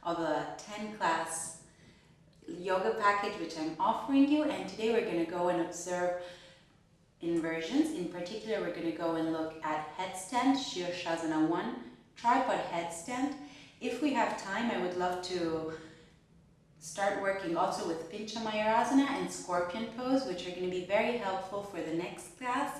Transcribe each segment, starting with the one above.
of a 10-class yoga package which I'm offering you, and today we're going to go and observe inversions. In particular, we're going to go and look at headstand, Sirsasana I, tripod headstand. If we have time, I would love to start working also with Pincha Mayurasana and scorpion pose, which are going to be very helpful for the next class,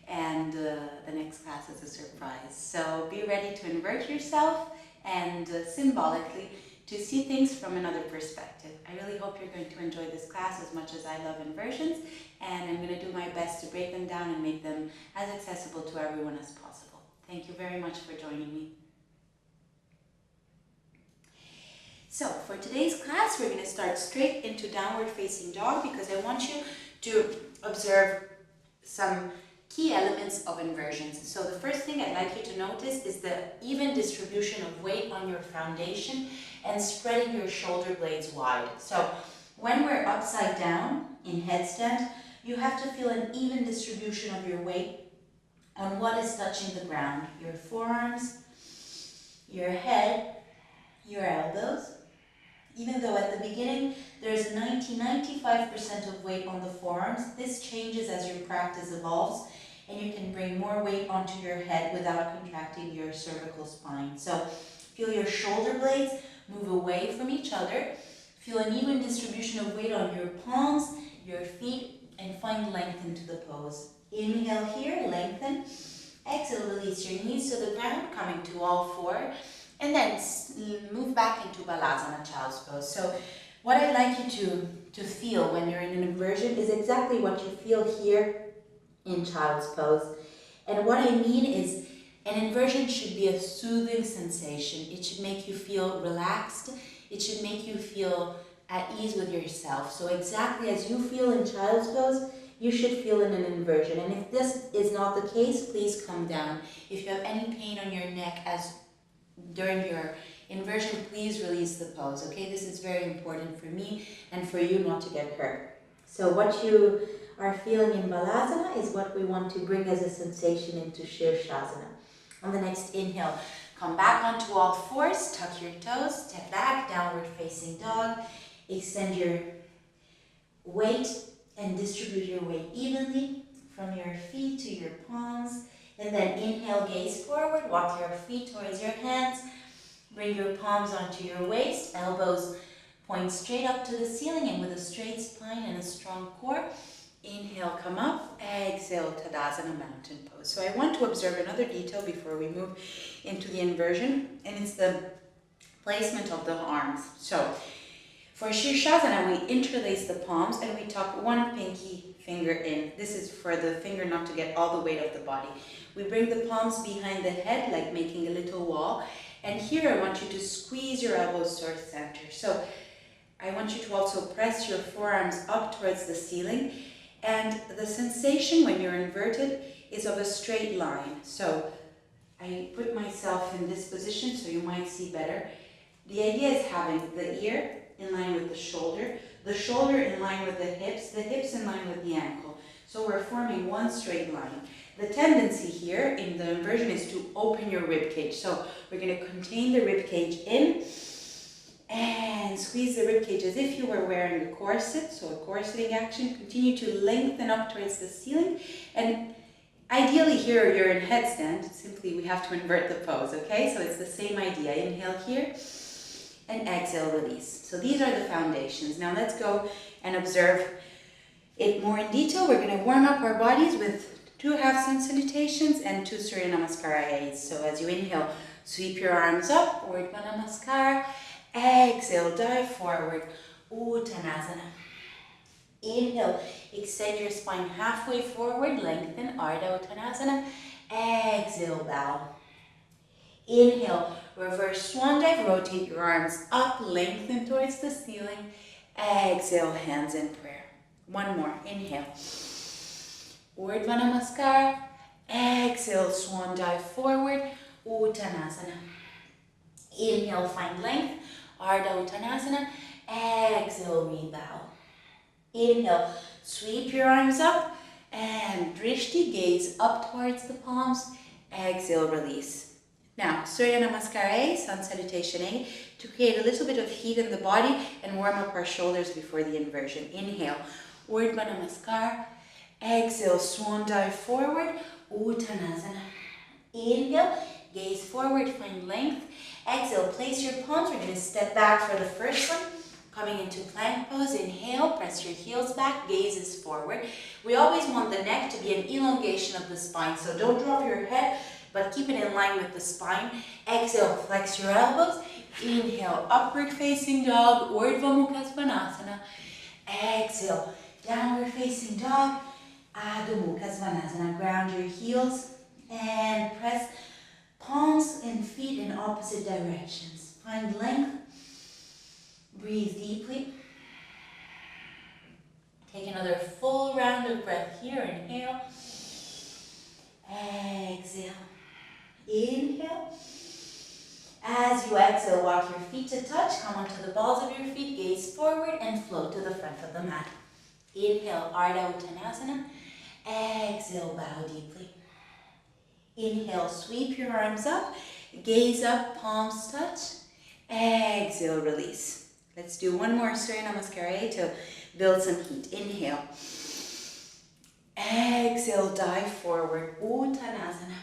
and the next class is a surprise. So be ready to invert yourself and symbolically to see things from another perspective. I really hope you're going to enjoy this class as much as I love inversions, and I'm going to do my best to break them down and make them as accessible to everyone as possible. Thank you very much for joining me. So for today's class, we're going to start straight into downward facing dog because I want you to observe some key elements of inversions. So the first thing I'd like you to notice is the even distribution of weight on your foundation and spreading your shoulder blades wide. So when we're upside down in headstand, you have to feel an even distribution of your weight on what is touching the ground. Your forearms, your head, your elbows. Even though at the beginning there's 90-95% of weight on the forearms, this changes as your practice evolves, and you can bring more weight onto your head without contracting your cervical spine. So feel your shoulder blades move away from each other. Feel an even distribution of weight on your palms, your feet, and find length into the pose. Inhale here, lengthen. Exhale, release your knees to the ground, coming to all four. And then move back into Balasana, Child's Pose. So what I'd like you to feel when you're in an inversion is exactly what you feel here in Child's Pose. And what I mean is an inversion should be a soothing sensation. It should make you feel relaxed. It should make you feel at ease with yourself. So exactly as you feel in Child's Pose, you should feel in an inversion. And if this is not the case, please come down. If you have any pain on your neck during your inversion, please release the pose, okay? This is very important for me and for you not to get hurt. So what you are feeling in Balasana is what we want to bring as a sensation into Sirsasana. On the next inhale, come back onto all fours, tuck your toes, step back, downward facing dog, extend your weight and distribute your weight evenly from your feet to your palms. And then inhale, gaze forward, walk your feet towards your hands, bring your palms onto your waist, elbows point straight up to the ceiling, and with a straight spine and a strong core, inhale, come up, exhale, Tadasana Mountain Pose. So I want to observe another detail before we move into the inversion, and it's the placement of the arms. So for Sirsasana, we interlace the palms and we tuck one pinky finger in. This is for the finger not to get all the weight of the body. We bring the palms behind the head, like making a little wall. And here I want you to squeeze your elbows towards center. So I want you to also press your forearms up towards the ceiling. And the sensation when you're inverted is of a straight line. So I put myself in this position so you might see better. The idea is having the ear in line with the shoulder in line with the hips in line with the ankle. So we're forming one straight line. The tendency here in the inversion is to open your rib cage. So we're going to contain the rib cage in and squeeze the rib cage as if you were wearing a corset. So a corseting action. Continue to lengthen up towards the ceiling. And ideally here you're in headstand. Simply we have to invert the pose, okay? So it's the same idea. Inhale here and exhale, release. So these are the foundations. Now let's go and observe it more in detail. We're going to warm up our bodies with 2 half-sun salutations and 2 Surya Namaskara aids. So as you inhale, sweep your arms up, Urdhva Namaskara. Exhale, dive forward, Uttanasana. Inhale, extend your spine halfway forward, lengthen, Ardha Uttanasana. Exhale, bow. Inhale, reverse swan dive, rotate your arms up, lengthen towards the ceiling. Exhale, hands in prayer. One more, inhale. Urdhva Namaskara. Exhale, swan dive forward, Uttanasana. Inhale, find length, Ardha Uttanasana. Exhale, rebow. Inhale, sweep your arms up and drishti, gaze up towards the palms. Exhale, release. Now, Surya Namaskar A, Sun Salutation A, to create a little bit of heat in the body and warm up our shoulders before the inversion. Inhale, Urdhva Namaskar. Exhale, Swan Dive forward, Uttanasana. Inhale, gaze forward, find length. Exhale, place your palms. We're going to step back for the first one. Coming into plank pose, inhale, press your heels back, gaze is forward. We always want the neck to be an elongation of the spine, so don't drop your head, but keep it in line with the spine. Exhale, flex your elbows. Inhale, upward facing dog, Urdhva Mukha Svanasana. Exhale, downward facing dog, Adho Mukha Svanasana. Ground your heels and press palms and feet in opposite directions. Find length. Breathe deeply. Take another full round of breath here. Inhale. Exhale. Inhale. As you exhale, walk your feet to touch. Come onto the balls of your feet. Gaze forward and float to the front of the mat. Inhale, Ardha Uttanasana. Exhale, bow deeply. Inhale, sweep your arms up. Gaze up, palms touch. Exhale, release. Let's do one more Surya Namaskar to build some heat. Inhale. Exhale, dive forward, Uttanasana.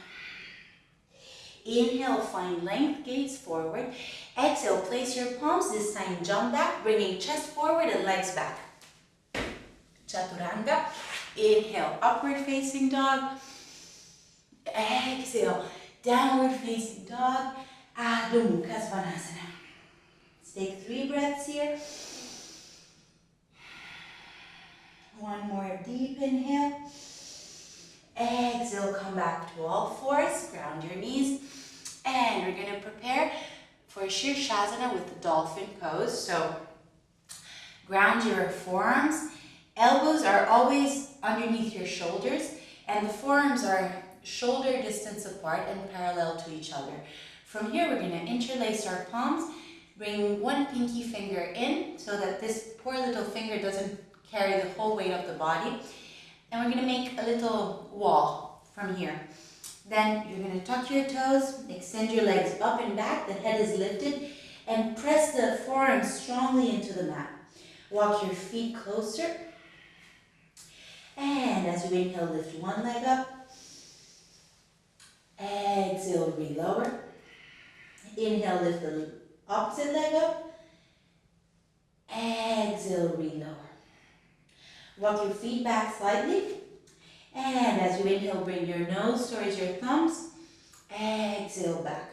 Inhale, find length, gaze forward. Exhale, place your palms, this time jump back, bringing chest forward and legs back. Chaturanga. Inhale, upward facing dog. Exhale, downward facing dog, Adho Mukha Svanasana. Let's take 3 breaths here. One more deep inhale. Exhale, come back to all fours, ground your knees. And we're going to prepare for Sirsasana with the dolphin pose. So ground your forearms. Elbows are always underneath your shoulders, and the forearms are shoulder distance apart and parallel to each other. From here, we're going to interlace our palms, bring one pinky finger in so that this poor little finger doesn't carry the whole weight of the body. And we're going to make a little wall from here. Then you're going to tuck your toes, extend your legs up and back, the head is lifted, and press the forearms strongly into the mat. Walk your feet closer. And as you inhale, lift one leg up. Exhale, relower. Inhale, lift the opposite leg up. Exhale, relower. Walk your feet back slightly. And as you inhale, bring your nose towards your thumbs. Exhale, back.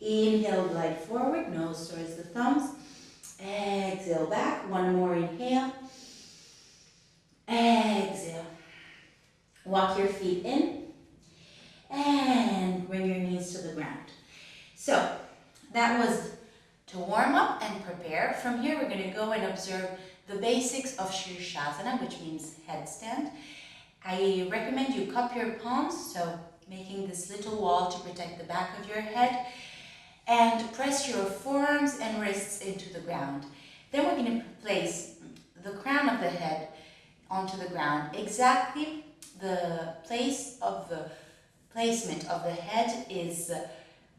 Inhale, glide forward, nose towards the thumbs. Exhale, back. One more inhale. Exhale. Walk your feet in. And bring your knees to the ground. So that was to warm up and prepare. From here, we're going to go and observe the basics of Sirsasana, which means headstand. I recommend you cup your palms, so making this little wall to protect the back of your head, and press your forearms and wrists into the ground. Then we're going to place the crown of the head onto the ground. Exactly the placement of the head is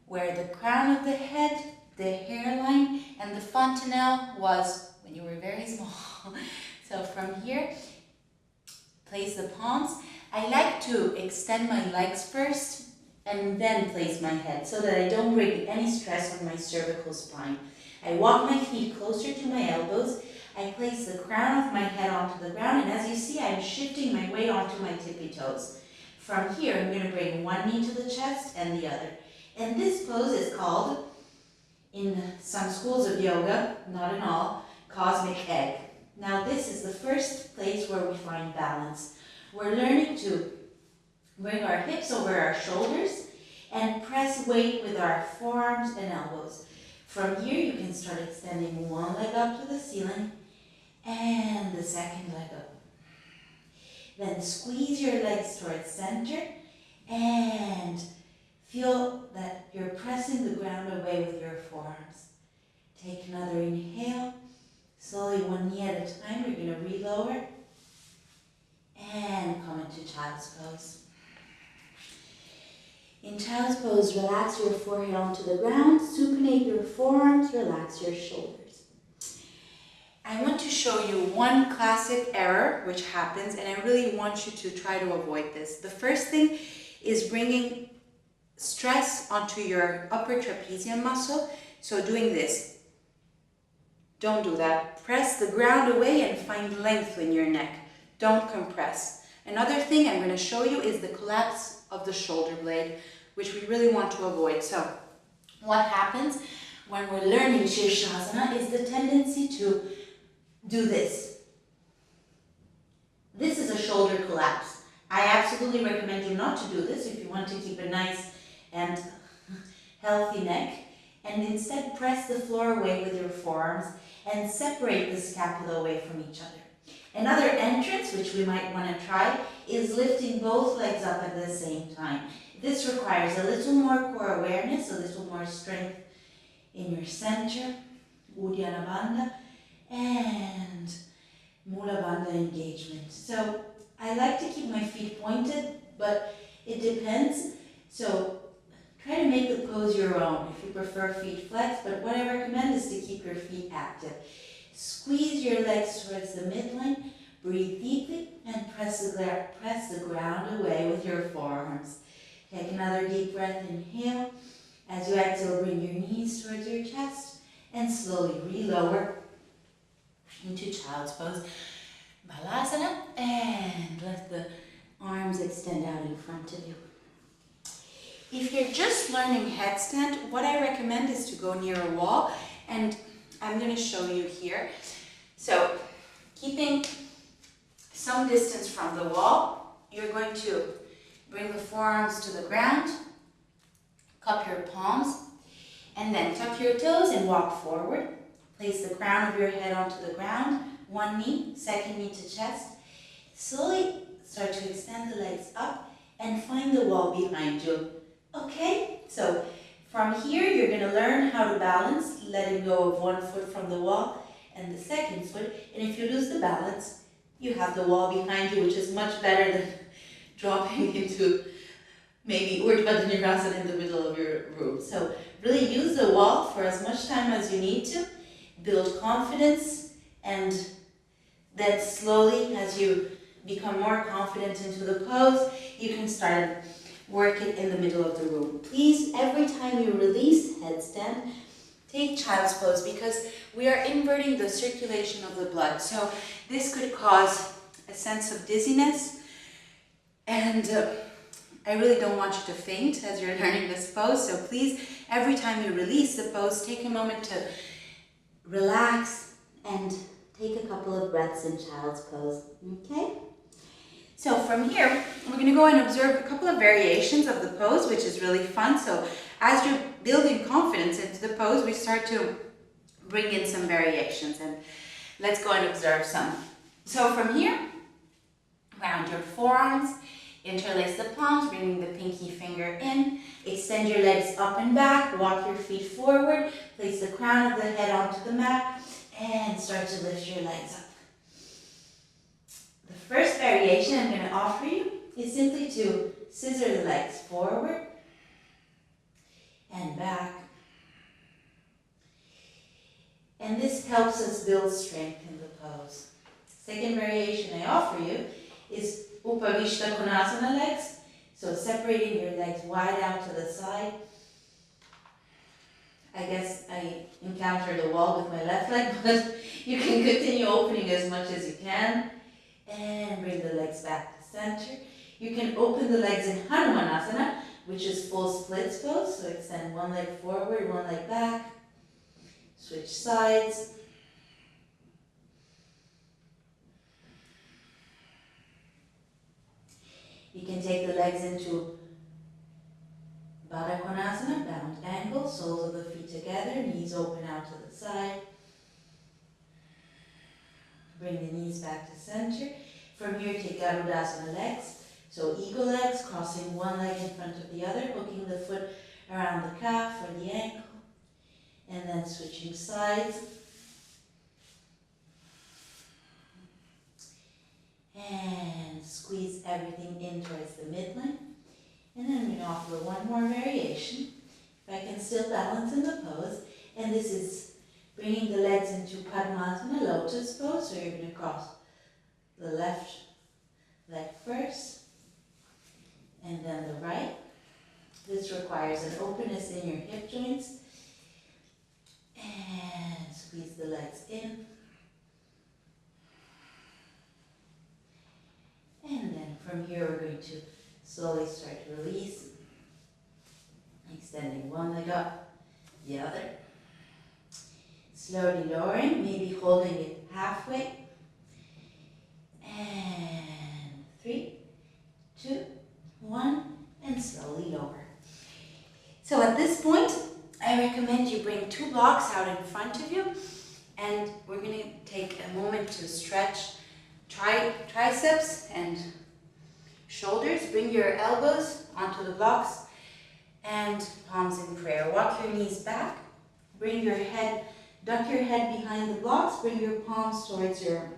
where the crown of the head, the hairline, and the fontanelle was when you were very small. So from here, place the palms. I like to extend my legs first and then place my head so that I don't bring any stress on my cervical spine. I walk my feet closer to my elbows. I place the crown of my head onto the ground, and as you see, I'm shifting my weight onto my tippy toes. From here, I'm going to bring one knee to the chest and the other. And this pose is called, in some schools of yoga, not in all, cosmic egg. Now this is the first place where we find balance. We're learning to bring our hips over our shoulders and press weight with our forearms and elbows. From here, you can start extending one leg up to the ceiling and the second leg up. Then squeeze your legs towards center and feel that you're pressing the ground away with your forearms. Take another inhale. Slowly, one knee at a time, you're going to relower and come into child's pose. In child's pose, relax your forehead onto the ground, supinate your forearms, relax your shoulders. I want to show you one classic error which happens, and I really want you to try to avoid this. The first thing is bringing stress onto your upper trapezium muscle. So doing this. Don't do that. Press the ground away and find length in your neck. Don't compress. Another thing I'm going to show you is the collapse of the shoulder blade, which we really want to avoid. So what happens when we're learning Sirsasana is the tendency to do this. This is a shoulder collapse. I absolutely recommend you not to do this if you want to keep a nice and healthy neck. And instead press the floor away with your forearms and separate the scapula away from each other. Another entrance, which we might want to try, is lifting both legs up at the same time. This requires a little more core awareness, a little more strength in your center, Uddiyana Bandha, and Mula Bandha engagement. So I like to keep my feet pointed, but it depends. So try to make the pose your own if you prefer feet flexed, but what I recommend is to keep your feet active. Squeeze your legs towards the midline, breathe deeply, and press the ground away with your forearms. Take another deep breath, inhale. As you exhale, bring your knees towards your chest and slowly relower into child's pose. Balasana, and let the arms extend out in front of you. If you're just learning headstand, what I recommend is to go near a wall, and I'm going to show you here. So, keeping some distance from the wall, you're going to bring the forearms to the ground, cup your palms, and then tuck your toes and walk forward. Place the crown of your head onto the ground, one knee, second knee to chest. Slowly start to extend the legs up and find the wall behind you. Okay, so from here you're going to learn how to balance, letting go of one foot from the wall and the second foot. And if you lose the balance, you have the wall behind you, which is much better than dropping into maybe Urdhva Dhanurasana in the middle of your room. So really use the wall for as much time as you need to. Build confidence, and then slowly, as you become more confident into the pose, you can start working in the middle of the room. Please, every time you release headstand, take child's pose, because we are inverting the circulation of the blood. So this could cause a sense of dizziness, and I really don't want you to faint as you're learning this pose. So please, every time you release the pose, take a moment to relax and take a couple of breaths in child's pose. Okay? So from here, we're going to go and observe a couple of variations of the pose, which is really fun. So as you're building confidence into the pose, we start to bring in some variations, and let's go and observe some. So from here, round your forearms, interlace the palms, bringing the pinky finger in, extend your legs up and back, walk your feet forward, place the crown of the head onto the mat, and start to lift your legs up. The first variation I'm going to offer you is simply to scissor the legs forward and back. And this helps us build strength in the pose. Second variation I offer you is Upavishta Konasana legs. So separating your legs wide out to the side. I guess I encountered a wall with my left leg, but you can continue opening as much as you can. And bring the legs back to center. You can open the legs in Hanumanasana, which is full splits pose. So extend one leg forward, one leg back. Switch sides. You can take the legs into Baddha Konasana, bound angle, soles of the feet together, knees open out to the side. Bring the knees back to center. From here, take Garudasana legs. So eagle legs, crossing one leg in front of the other, hooking the foot around the calf or the ankle, and then switching sides. And squeeze everything in towards the midline. And then we're going to offer one more variation. If I can still balance in the pose. And this is bringing the legs into Padmasana, lotus pose. So you're going to cross the left leg first and then the right. This requires an openness in your hip joints. And squeeze the legs in. And then from here we're going to slowly start to release. Extending one leg up, the other. Slowly lowering, maybe holding it halfway. And 3, 2, 1, and slowly lower. So at this point, I recommend you bring 2 blocks out in front of you, and we're going to take a moment to stretch triceps and shoulders. Bring your elbows onto the blocks and palms in prayer. Walk your knees back. Bring your head, duck your head behind the blocks. Bring your palms towards your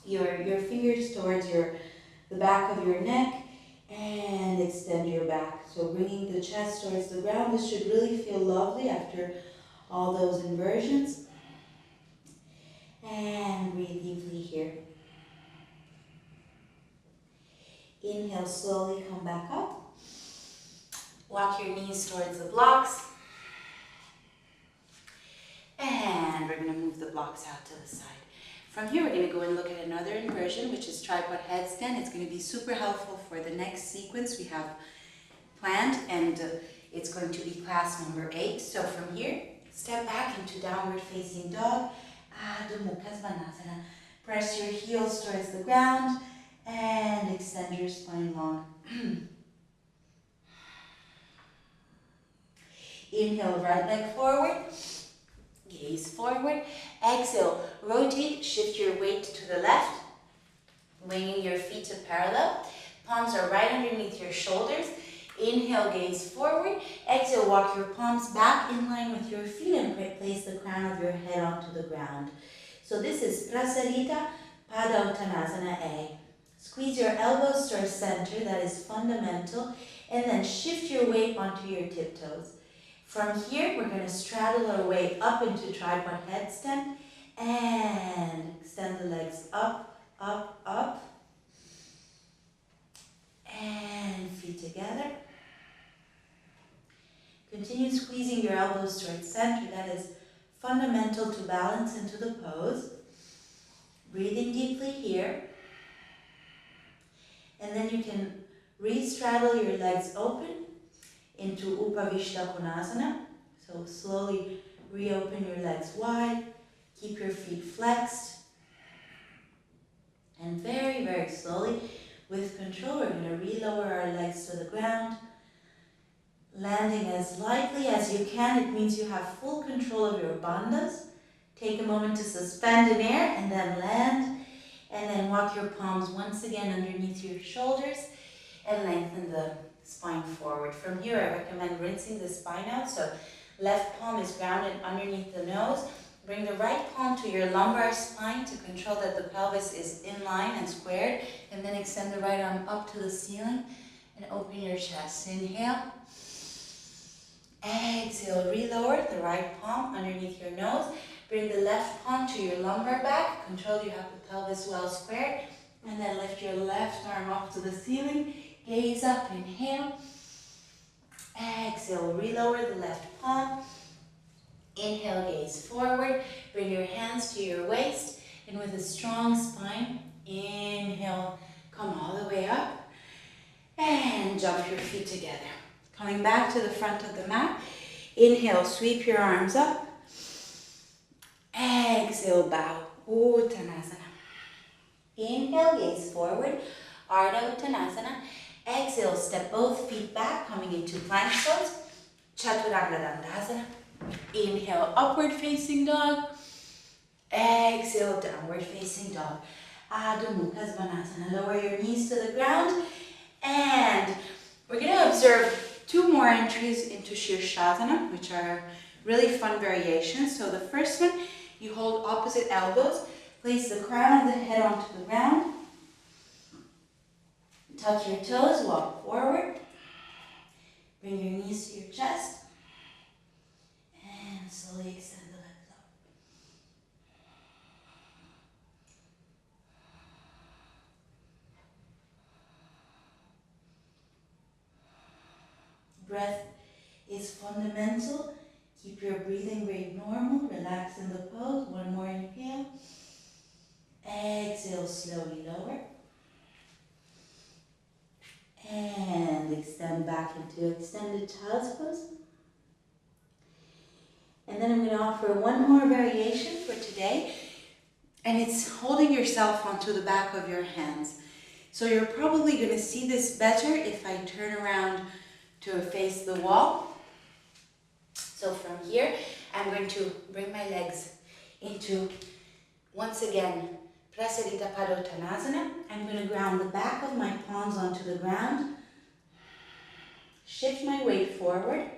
fingers towards the back of your neck, and extend your back. So bringing the chest towards the ground. This should really feel lovely after all those inversions. And breathe deeply here. Inhale, slowly come back up. Walk your knees towards the blocks. And we're going to move the blocks out to the side. From here, we're going to go and look at another inversion, which is Tripod Headstand. It's going to be super helpful for the next sequence we have planned, and it's going to be class number 8. So from here, step back into downward facing dog. Adho Mukha Svanasana. Press your heels towards the ground and extend your spine long. Inhale, right leg forward. Gaze forward. Exhale, rotate, shift your weight to the left, bringing your feet to parallel. Palms are right underneath your shoulders. Inhale, gaze forward. Exhale, walk your palms back in line with your feet and place the crown of your head onto the ground. So this is Prasarita Pada Uttanasana A. Squeeze your elbows towards center, that is fundamental, and then shift your weight onto your tiptoes. From here, we're going to straddle our way up into Tripod Headstand and extend the legs up, up, up, and feet together. Continue squeezing your elbows towards center. That is fundamental to balance into the pose. Breathing deeply here. And then you can re-straddle your legs open into Upavishta Konasana. So slowly reopen your legs wide. Keep your feet flexed. And very, very slowly, with control, we're going to re-lower our legs to the ground. Landing as lightly as you can. It means you have full control of your bandhas. Take a moment to suspend in air and then land. And then walk your palms once again underneath your shoulders and lengthen the spine forward. From here, I recommend rinsing the spine out. So left palm is grounded underneath the nose. Bring the right palm to your lumbar spine to control that the pelvis is in line and squared. And then extend the right arm up to the ceiling and open your chest. Inhale. Exhale, relower the right palm underneath your nose. Bring the left palm to your lumbar back. Control you have the pelvis well squared. And then lift your left arm up to the ceiling. Gaze up, inhale. Exhale, relower the left palm. Inhale, gaze forward. Bring your hands to your waist. And with a strong spine, inhale, come all the way up. And jump your feet together. Coming back to the front of the mat. Inhale, sweep your arms up. Exhale, bow, Uttanasana. Inhale, gaze forward, Ardha Uttanasana. Exhale, step both feet back, coming into plank pose, Chaturanga Dandasana. Inhale, upward facing dog. Exhale, downward facing dog. Adho Mukha Svanasana. Lower your knees to the ground. And we're going to observe 2 more entries into Sirsasana, which are really fun variations. So the first one, you hold opposite elbows, place the crown of the head onto the ground, tuck your toes, walk forward, Bring your knees to your chest. And slowly extend the legs up. Breath is fundamental. Keep your breathing rate normal. Relax in the pose. One more inhale. Exhale, slowly lower. And extend back into extended child's pose. And then I'm going to offer one more variation for today. And it's holding yourself onto the back of your hands. So you're probably going to see this better if I turn around to face the wall. So from here, I'm going to bring my legs into, once again, Prasarita Padottanasana. I'm going to ground the back of my palms onto the ground. Shift my weight forward.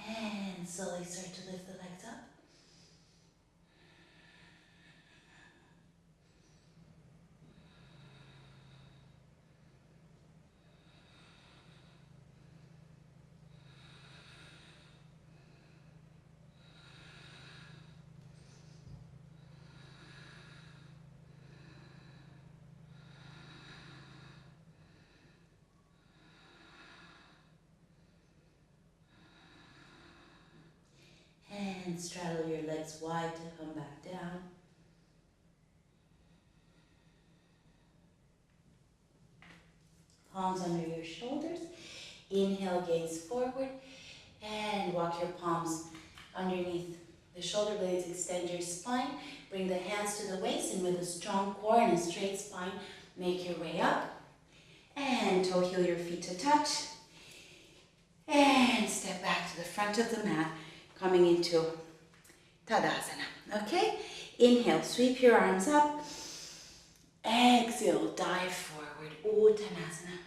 And slowly start to lift the legs up. And straddle your legs wide to come back down. Palms under your shoulders. Inhale, gaze forward. And walk your palms underneath the shoulder blades. Extend your spine. Bring the hands to the waist. And with a strong core and a straight spine, make your way up. And toe heel your feet to touch. And step back to the front of the mat. Coming into Tadasana, okay? Inhale, sweep your arms up. Exhale, dive forward, Uttanasana.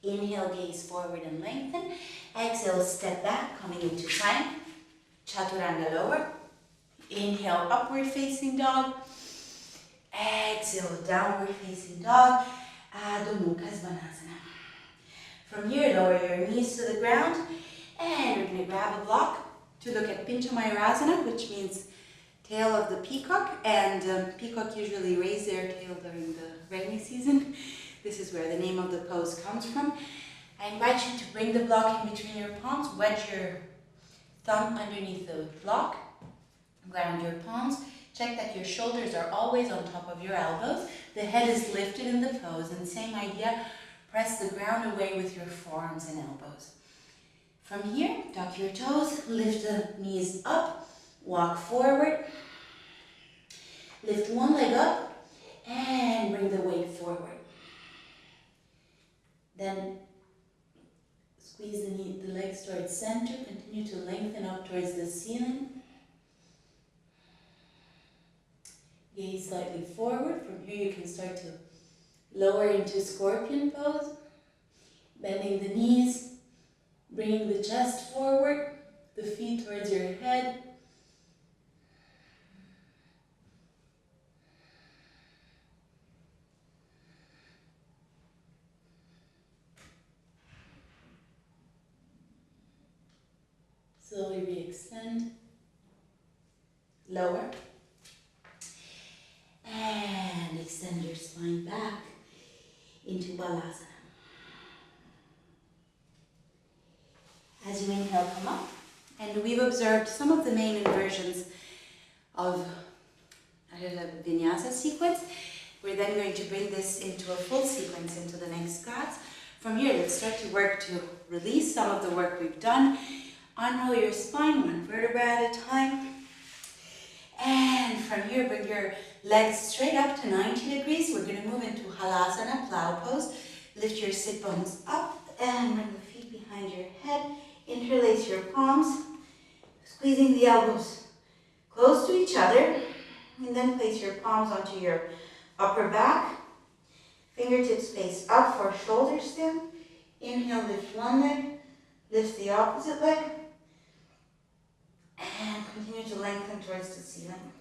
Inhale, gaze forward and lengthen. Exhale, step back, coming into plank. Chaturanga lower. Inhale, upward facing dog. Exhale, downward facing dog. Adho Mukha Svanasana. From here, lower your knees to the ground. And we're going to grab a block to look at Pincha Mayurasana, which means tail of the peacock. And peacock usually raise their tail during the rainy season. This is where the name of the pose comes from. I invite you to bring the block in between your palms. Wedge your thumb underneath the block. Ground your palms. Check that your shoulders are always on top of your elbows. The head is lifted in the pose. And same idea, press the ground away with your forearms and elbows. From here, tuck your toes, lift the knees up, walk forward, lift one leg up, and bring the weight forward. Then squeeze the legs towards center, continue to lengthen up towards the ceiling. Gaze slightly forward. From here you can start to lower into scorpion pose, bending the knees, bringing the chest forward, the feet towards your head. Slowly re-extend, lower, and extend your spine back into Balasana. As you inhale, come up. And we've observed some of the main inversions of a Vinyasa sequence. We're then going to bring this into a full sequence into the next class. From here, let's start to work to release some of the work we've done. Unroll your spine, one vertebra at a time. And from here, bring your legs straight up to 90 degrees. We're going to move into Halasana, plow pose. Lift your sit bones up and bring the feet behind your head. Interlace your palms, squeezing the elbows close to each other. And then place your palms onto your upper back. Fingertips face up for shoulder stand. Inhale, lift one leg. Lift the opposite leg. And continue to lengthen towards the ceiling.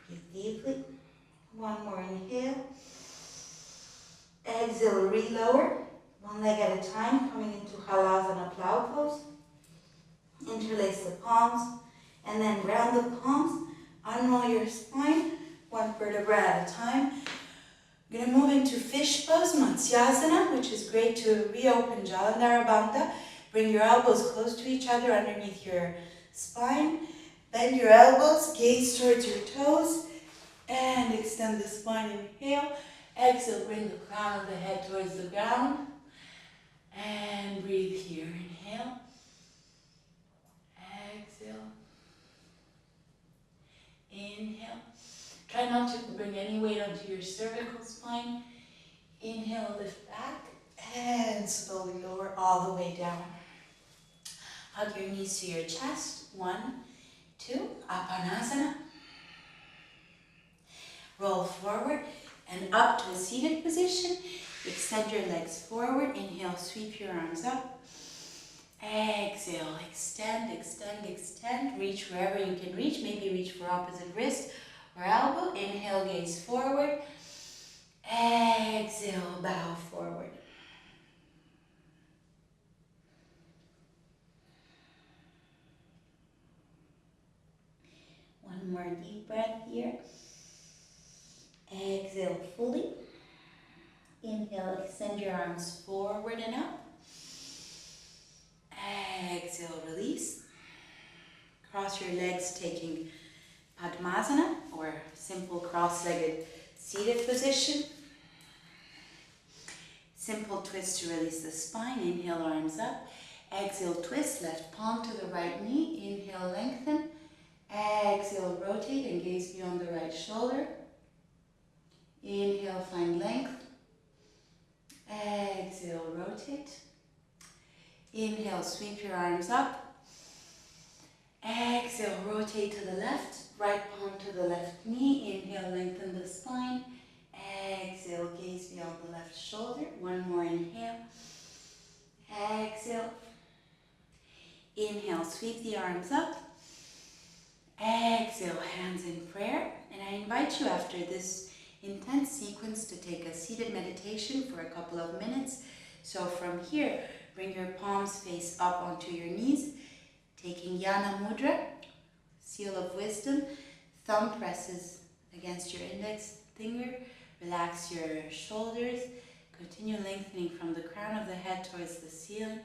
Breathe deeply. One more inhale. Exhale, relower. One leg at a time, coming into Halasana plow pose. Interlace the palms, and then round the palms. Unroll your spine, one vertebra at a time. We're going to move into fish pose, Matsyasana, which is great to reopen Jalandhara Bandha. Bring your elbows close to each other underneath your spine. Bend your elbows, gaze towards your toes, and extend the spine. Inhale. Exhale, bring the crown of the head towards the ground. And breathe here. Inhale. Exhale. Inhale. Try not to bring any weight onto your cervical spine. Inhale, lift back, and slowly lower all the way down. Hug your knees to your chest. 1, 2, Apanasana. Roll forward and up to a seated position. Extend your legs forward. Inhale, sweep your arms up. Exhale, extend, extend, extend. Reach wherever you can reach. Maybe reach for opposite wrist or elbow. Inhale, gaze forward. Exhale, bow forward. One more deep breath here. Exhale fully. Inhale, extend your arms forward and up. Exhale, release. Cross your legs, taking Padmasana, or simple cross-legged seated position. Simple twist to release the spine. Inhale, arms up. Exhale, twist, left palm to the right knee. Inhale, lengthen. Exhale, rotate and gaze beyond the right shoulder. Inhale, find length. Exhale, rotate. Inhale, sweep your arms up. Exhale, rotate to the left. Right palm to the left knee. Inhale, lengthen the spine. Exhale, gaze beyond the left shoulder. One more inhale. Exhale. Inhale, sweep the arms up. Exhale, hands in prayer. And I invite you after this intense sequence to take a seated meditation for a couple of minutes. So from here, bring your palms face up onto your knees, taking Jnana Mudra, seal of wisdom. Thumb presses against your index finger. Relax your shoulders. Continue lengthening from the crown of the head towards the ceiling.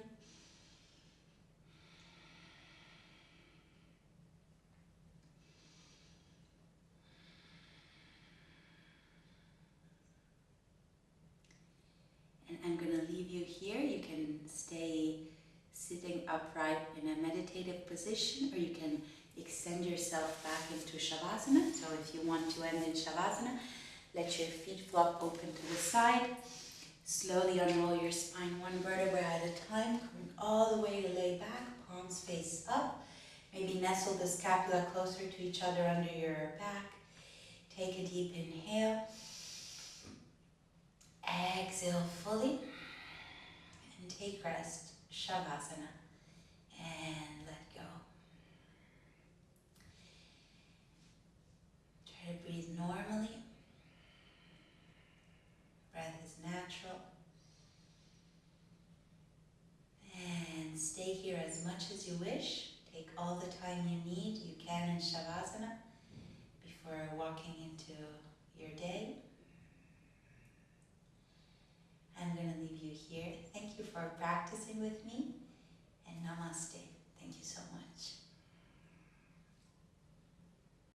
And I'm going to leave you here. You can stay sitting upright in a meditative position, or you can extend yourself back into Shavasana. So if you want to end in Shavasana, let your feet flop open to the side. Slowly unroll your spine one vertebra at a time, coming all the way to lay back, palms face up. Maybe nestle the scapula closer to each other under your back. Take a deep inhale. Exhale fully. And take rest, Shavasana. And let go. Try to breathe normally. Breath is natural. And stay here as much as you wish. Take all the time you need. You can in Shavasana before walking into your day. I'm going to leave you here. Thank you for practicing with me, and namaste. Thank you so much.